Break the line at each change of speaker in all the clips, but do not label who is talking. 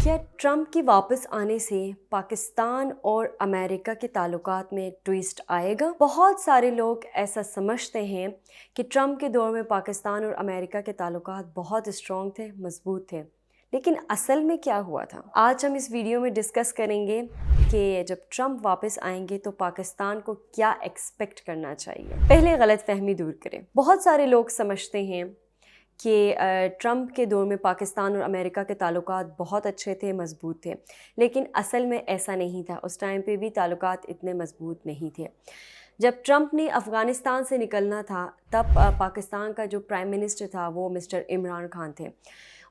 क्या ट्रंप के वापस आने से पाकिस्तान और अमेरिका के ताल्लुकात में ट्विस्ट आएगा? बहुत सारे लोग ऐसा समझते हैं कि ट्रंप के दौर में पाकिस्तान और अमेरिका के ताल्लुकात बहुत स्ट्रॉन्ग थे, मजबूत थे, लेकिन असल में क्या हुआ था? आज हम इस वीडियो में डिस्कस करेंगे कि जब ट्रंप वापस आएंगे तो पाकिस्तान को क्या एक्सपेक्ट करना चाहिए। पहले गलतफहमी दूर करें। बहुत सारे लोग समझते हैं कि ट्रंप के दौर में पाकिस्तान और अमेरिका के ताल्लुकात बहुत अच्छे थे, मज़बूत थे, लेकिन असल में ऐसा नहीं था। उस टाइम पे भी ताल्लुकात इतने मज़बूत नहीं थे। जब ट्रंप ने अफ़गानिस्तान से निकलना था तब पाकिस्तान का जो प्राइम मिनिस्टर था वो मिस्टर इमरान खान थे।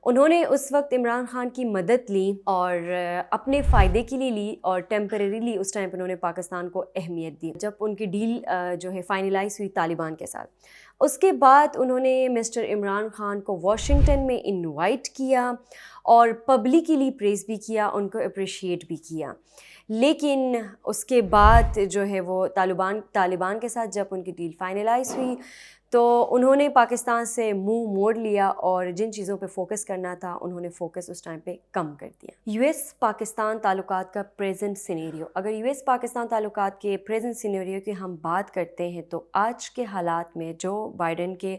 उन्होंने उस वक्त इमरान खान की मदद ली और अपने फ़ायदे के लिए ली और टेम्परेरीली उस टाइम पर उन्होंने पाकिस्तान को अहमियत दी जब उनकी डील जो है फाइनलाइज हुई तालिबान के साथ। उसके बाद उन्होंने मिस्टर इमरान खान को वाशिंगटन में इनवाइट किया और पब्लिकली प्रेज़ भी किया, उनको अप्रिशिएट भी किया। लेकिन उसके बाद जो है वो तालिबान के साथ जब उनकी डील फाइनलाइज हुई तो उन्होंने पाकिस्तान से मुंह मोड़ लिया और जिन चीज़ों पे फोकस करना था उन्होंने फोकस उस टाइम पे कम कर दिया। यूएस पाकिस्तान ताल्लुकात का प्रेजेंट सिनेरियो, अगर यूएस पाकिस्तान ताल्लुकात के प्रेजेंट सिनेरियो की हम बात करते हैं तो आज के हालात में जो बाइडेन के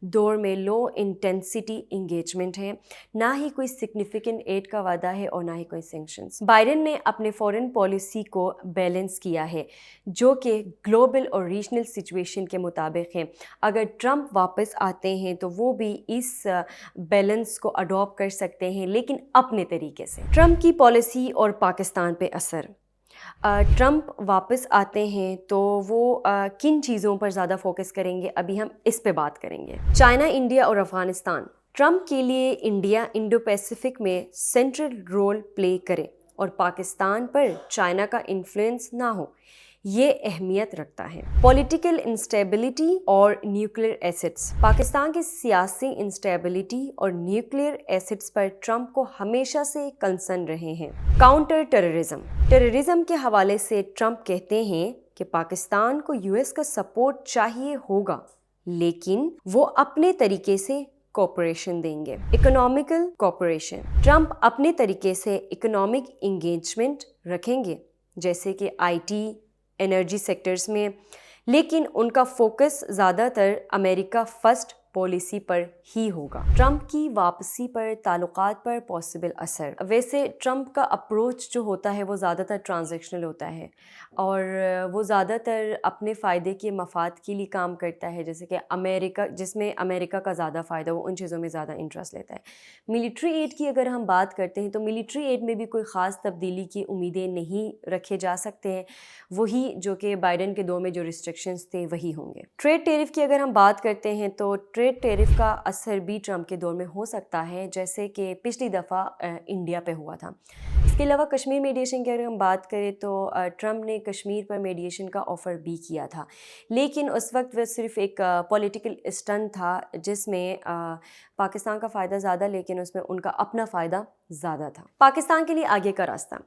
दौर में लो इंटेंसिटी इंगेजमेंट है, ना ही कोई सिग्निफिकेंट एड का वादा है और ना ही कोई सैंक्शंस। बाइडेन ने अपने फॉरेन पॉलिसी को बैलेंस किया है जो कि ग्लोबल और रीजनल सिचुएशन के मुताबिक है। अगर ट्रंप वापस आते हैं तो वो भी इस बैलेंस को अडॉप्ट कर सकते हैं, लेकिन अपने तरीके से। ट्रंप की पॉलिसी और पाकिस्तान पे असर। ट्रंप वापस आते हैं तो वो किन चीज़ों पर ज़्यादा फोकस करेंगे, अभी हम इस पे बात करेंगे। चाइना, इंडिया और अफ़गानिस्तान। ट्रंप के लिए इंडिया इंडो पैसिफिक में सेंट्रल रोल प्ले करे और पाकिस्तान पर चाइना का इन्फ्लुएंस ना हो, ये अहमियत रखता है। पॉलिटिकल इंस्टेबिलिटी और न्यूक्लियर एसेट्स। पाकिस्तान की सियासी इंस्टेबिलिटी और न्यूक्लियर एसेट्स पर ट्रंप को हमेशा से कंसर्न रहे हैं। काउंटर टेररिज्म के हवाले से ट्रंप कहते हैं कि पाकिस्तान को यूएस का सपोर्ट चाहिए होगा, लेकिन वो अपने तरीके से कोऑपरेशन देंगे। Economical cooperation. ट्रंप अपने तरीके से इकोनॉमिक इंगेजमेंट रखेंगे जैसे कि आईटी, एनर्जी सेक्टर्स में, लेकिन उनका फोकस ज़्यादातर अमेरिका फर्स्ट पॉलिसी पर ही होगा। ट्रंप की वापसी पर ताल्लुकात पर पॉसिबल असर। वैसे ट्रंप का अप्रोच जो होता है वो ज़्यादातर ट्रांजैक्शनल होता है और वो ज़्यादातर अपने फ़ायदे के मफाद के लिए काम करता है, जैसे कि अमेरिका, जिसमें अमेरिका का ज़्यादा फ़ायदा हो, उन चीज़ों में ज़्यादा इंटरेस्ट लेता है। मिलिट्री एड की अगर हम बात करते हैं तो मिलिट्री एड में भी कोई ख़ास तब्दीली की उम्मीदें नहीं रखे जा सकते हैं, वही जो कि बाइडेन के दौर में जो रिस्ट्रिक्शंस थे वही होंगे। ट्रेड टेरिफ की अगर हम बात करते हैं तो ट्रेड टेरिफ का असर भी ट्रंप के दौर में हो सकता है, जैसे कि पिछली दफ़ा इंडिया पे हुआ था। इसके अलावा कश्मीर मीडिएशन की अगर हम बात करें तो ट्रंप ने कश्मीर पर मीडिएशन का ऑफ़र भी किया था, लेकिन उस वक्त वह सिर्फ एक पॉलिटिकल स्टंट था जिसमें पाकिस्तान का फ़ायदा ज़्यादा, लेकिन उसमें उनका अपना फ़ायदा ज़्यादा था। पाकिस्तान के लिए आगे का रास्ता।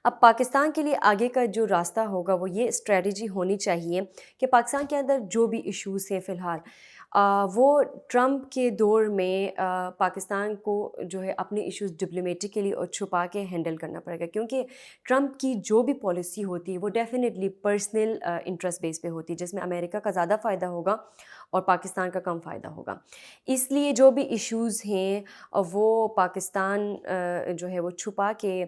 अब पाकिस्तान के लिए आगे का जो रास्ता होगा वो ये स्ट्रेटजी होनी चाहिए कि पाकिस्तान के अंदर जो भी इश्यूज़ हैं फ़िलहाल वो ट्रंप के दौर में पाकिस्तान को जो है अपने इश्यूज़ डिप्लोमेटिकली और छुपा के हैंडल करना पड़ेगा, क्योंकि ट्रंप की जो भी पॉलिसी होती है वो डेफिनेटली पर्सनल इंटरेस्ट बेस पे होती है, जिसमें अमेरिका का ज़्यादा फ़ायदा होगा और पाकिस्तान का कम फ़ायदा होगा। इसलिए जो भी इश्यूज़ हैं वो पाकिस्तान जो है वो छुपा के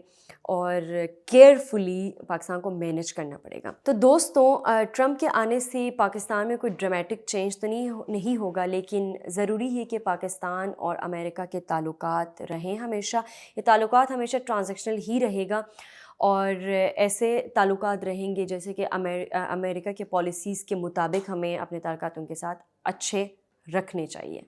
और केयरफुली पाकिस्तान को मैनेज करना पड़ेगा। तो दोस्तों, ट्रंप के आने से पाकिस्तान में कोई ड्रामेटिक चेंज तो नहीं होगा, लेकिन ज़रूरी है कि पाकिस्तान और अमेरिका के ताल्लुकात रहें हमेशा। ये ताल्लुकात हमेशा ट्रांजैक्शनल ही रहेगा और ऐसे ताल्लुकात रहेंगे जैसे कि अमेरिका के पॉलिसीज़ के मुताबिक हमें अपने ताल्लुकात उनके साथ अच्छे रखने चाहिए।